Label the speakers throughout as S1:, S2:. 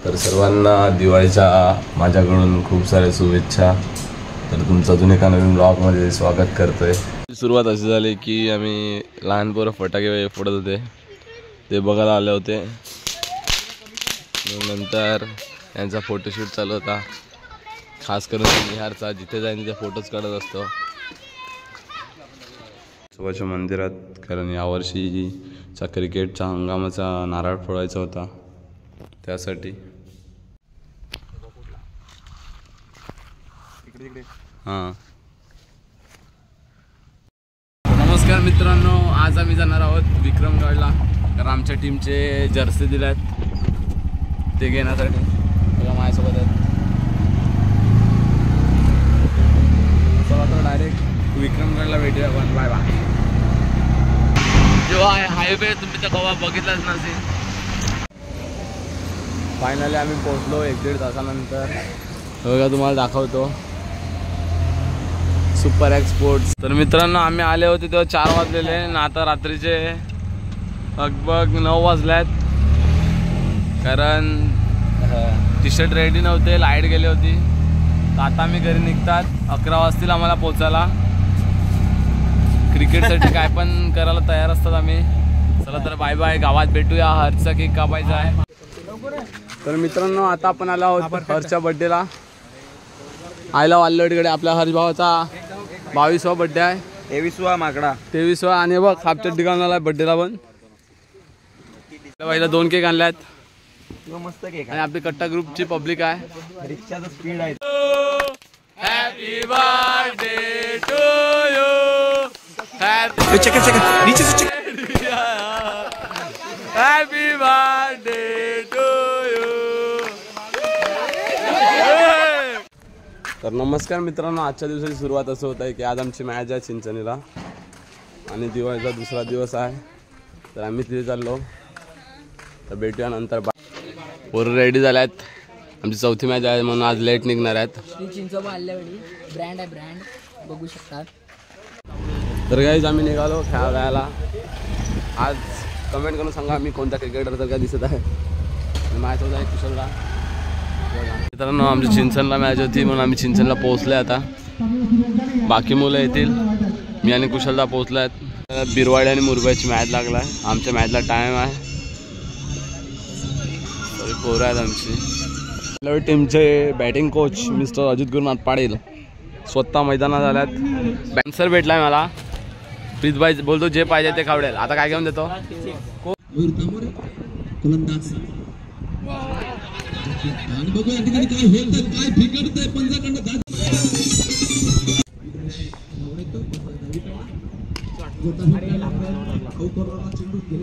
S1: तर सर्वांना दिवाळीच्या माझ्याकडून खूप साऱ्या शुभेच्छा। तर तुमचं अजून एका नवीन ब्लॉगमध्ये स्वागत करतोय। सुरुवात अशी झाली की आम्ही लहान पोरं फटाके फोडत होते, ते बघायला आले होते। नंतर यांचा फोटोशूट चालू होता, खास करून निहारचा। जिथे जाईन तिथे फोटोज काढत असतो सोबाच्या मंदिरात, कारण यावर्षीचा क्रिकेटचा हंगामाचा नारळ फोडायचा होता त्यासाठी। हां, नमस्कार मित्रांनो, आज आम्ही जाणार आहोत विक्रमगडला, कारण आमच्या टीमचे जर्सी दिल्यात ते घेण्यासाठी। बघा माझ्यासोबत आहेत। चला तर डायरेक्ट विक्रमगडला भेटूया आपण। Bye bye. जेव्हा हायवे तुम्ही तर कवा बघितलाच नसेल। फायनली आम्ही पोहोचलो 1-1.5 तासानंतर। बघा तुम्हाला दाखवतो सुपर एक्सपोर्ट्स। तर मित्रांनो, आम्ही आले होते तेव्हा 4 वाजलेले आणि आता रात्रीचे लगभग 9 वाजल्यात, कारण टी शर्ट रेडी नव्हते, लाईट गेली होती। तर आता आम्ही घरी निघतात, 11 वाजतील आम्हाला पोचायला। क्रिकेटसाठी काय पण करायला तयार असतात आम्ही। चला तर बाय बाय, गावात भेटूया, हर्षचा केक कापायचा आहे। तर मित्रांनो, आता आपण आलो आहोत हर्षच्या बर्थडेला। आयला वाल्लोडकडे आपल्या हर्ष भावाचा 22वा बर्थडे आहे।
S2: 23वा माकडा
S1: 23वा। आणि बघ हापच्या ठिकाण आला बर्थडेला पण। पहिला 2 केक आणल्यात,
S2: मस्त केक
S1: आणि आपली कट्टा ग्रुपची पब्लिक आहे।
S2: रिक्षाचा स्पीड आहे।
S1: Happy birthday to you, happy birthday to you. तर नमस्कार मित्रांनो, आजच्या दिवसाची सुरुवात असं होत आहे की आज आमची मॅच आहे चिंचणीला, आणि दिवाळीचा दुसरा दिवस आहे। तर आम्ही तिथे चाललो, तर भेटूया नंतर। पोरं रेडी झाल्यात, आमची 4थी मॅच आहे म्हणून आज लेट निघणार आहेत।
S3: श्री चिंचोबा आल्यावेळी ब्रँड आहे, ब्रँड बघू शकतात।
S1: तर गाईज आम्ही निघालो खेळायला। आज कमेंट करून सांगा मी कोणत्या क्रिकेटर का दिसत आहे। आणि माझ्यासोबत आहे कुशलला। मित्रांनो, आमची चिंचणला मॅच होती म्हणून आम्ही चिंचणला पोहोचले। आता बाकी मुलं येतील, मी आणि कुशलला पोहोचलो आहेत। बिरवाडी आणि मुरबाईची मॅच लागला आहे, आमच्या मॅचला टाईम आहे। पोरं आहेत आमची। टीमचे batting coach mister Ajit Gurunath Patil स्वतः मैदानात आल्यात। बॅन्सर भेटलाय मला, प्लीज बाई बोलतो जे पाहिजे ते खावडेल। आता काय घेऊन देतो?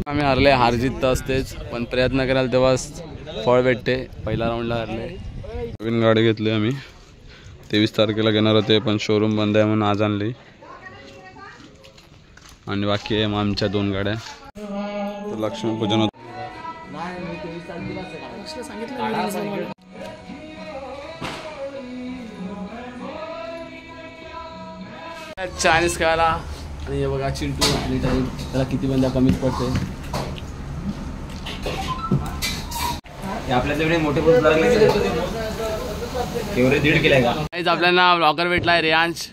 S1: आम्ही हरले, हार जीत तर असतेच, पण प्रयत्न कराल तेव्हाच फळ भेटते। पहिल्या राऊंडला हरले। नवीन गाडी घेतली आम्ही, 23 तारखेला घेणार होते पण शोरूम बंद आहे म्हणून आज आणली। आणि बाकी आहे आमच्या 2 गाड्या। तर लक्ष्मीपूजन होतं। चायनीज खायला, आणि हे बघा चिंटू आणि टाईम, त्याला किती बंदा कमीच पडते।
S2: आपल्या तेवढे मोठे पोस्ट लागले एवढे 1.5 केलाय का?
S1: आपल्याला ब्लॉगर भेटलाय, रेयांश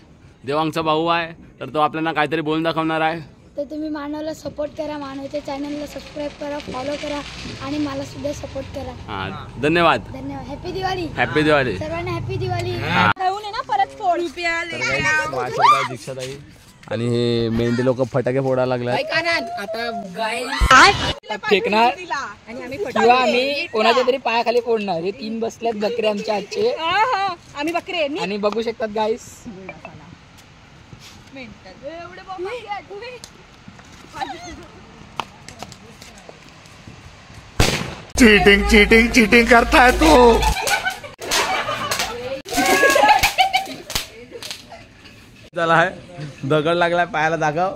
S1: देवांगचा भाऊ आहे। तर तो आपल्याला काहीतरी बोलून दाखवणार आहे।
S4: तर तुम्ही मानवला सपोर्ट करा, मानवच्या चॅनलला सबस्क्राईब करा, फॉलो करा, आणि मला सुद्धा सपोर्ट करा।
S1: हां, धन्यवाद।
S4: धन्यवाद। हॅपी दिवाळी।
S1: हॅपी दिवाळी
S4: सर्वांना हॅपी दिवाळी।
S1: दीक्षाताई आणि हे मेंढी लोक फटाके फोडायला लागले।
S3: आता फेकणार किंवा आम्ही कोणाच्या तरी पायाखाली फोडणार। हे 3 बसल्यात बकरे आमच्या आजचे,
S5: आम्ही बकरे।
S3: आणि बघू शकतात गाईस।
S6: चीटिंग चीटिंग चीटिंग करताय तू।
S1: चला आहे, दगड लागलाय पायाला, दाखव।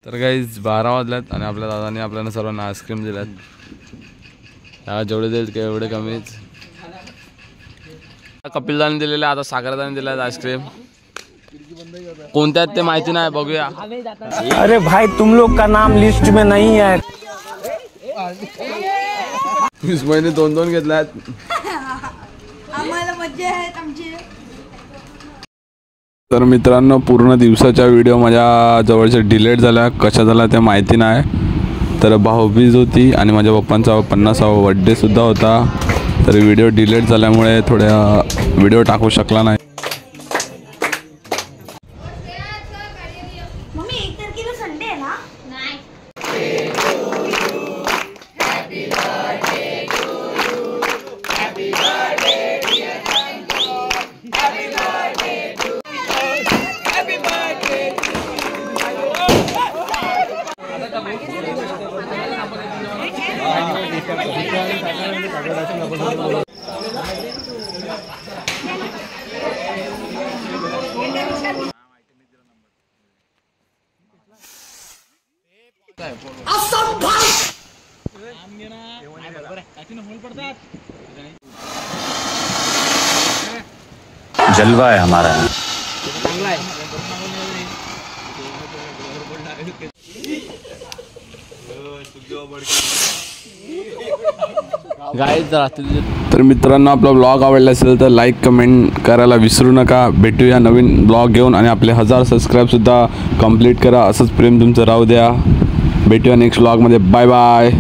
S1: तर गाईज 12 वाजल्यात आणि आपल्या दादाने आपल्याला सर्वांना आईस्क्रीम दिल्यात। जेवढे देईल तेवढे कमीच। कपिलदाने दिलेले, आता सागरदाने दिले आईस्क्रीम। कोणत्या आहेत ते माहिती नाही, बघूया.
S5: अरे भाई तुम लोग का नाम लिस्ट में नहीं है.
S1: 20 महिने 2-2 घेतल्यात.
S4: आम्हाला मज्जा आहे आमची.
S1: तर मित्रांनो, पूर्ण दिवसाच्या व्हिडिओ माझ्या जवळच्या डिलीट झाल्या. कशा झाल्या ते माहिती नाही. तर भाऊबीज होती आणि माझ्या पप्पांचा 50वा बड्डेसुद्धा होता. तर व्हिडिओ डिलीट झाल्यामुळे थोड्या व्हिडिओ टाकू शकला नाही.
S4: मम्मी 1 तारखेला संडे आहे ना? नाही.
S5: जलवा है हमारा.
S1: तर मित्रांनो, आपला ब्लॉग आवडला असेल तर लाईक कमेंट करायला विसरू नका. भेटूया नवीन ब्लॉग घेऊन आणि आपले 1000 सबस्क्राईबसुद्धा कंप्लीट करा. असंच प्रेम तुमचं राहू द्या. भेटूया नेक्स्ट ब्लॉगमध्ये. Bye bye.